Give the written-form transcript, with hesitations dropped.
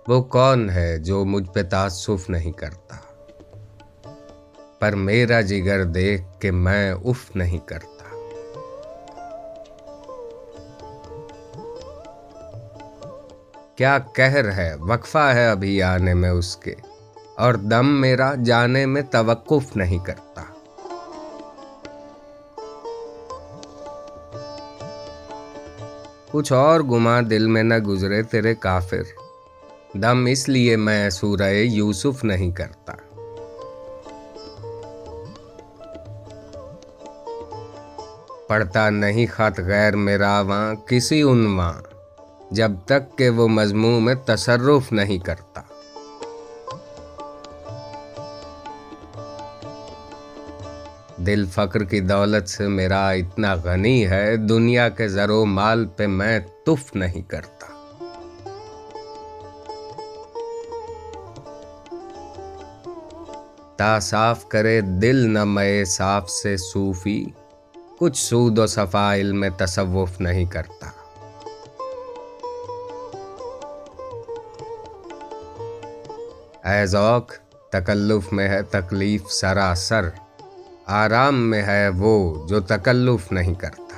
वो कौन है जो मुझ पे तासुफ नहीं करता, पर मेरा जिगर देख के मैं उफ नहीं करता। क्या कहर है, वक्फा है अभी आने में उसके, और दम मेरा जाने में तवक्कुफ नहीं करता। कुछ और गुमा दिल में न गुजरे तेरे काफिर, दम इसलिए मैं सूरह यूसुफ नहीं करता। पढ़ता नहीं खत गैर मेरा वहाँ किसी उन्वां, जब तक के वो मजमू में तसर्रुफ नहीं करता। दिल फक्र की दौलत से मेरा इतना गनी है, दुनिया के जरो माल पे मैं तुफ नहीं करता। ता साफ करे दिल न मए साफ से सूफी, कुछ सूद व सफा इल्म तसव्वुफ नहीं करता। ऐ ज़ौक़ तकल्लुफ़ में है तकलीफ सरासर, आराम में है वो जो तकल्लुफ़ नहीं करता।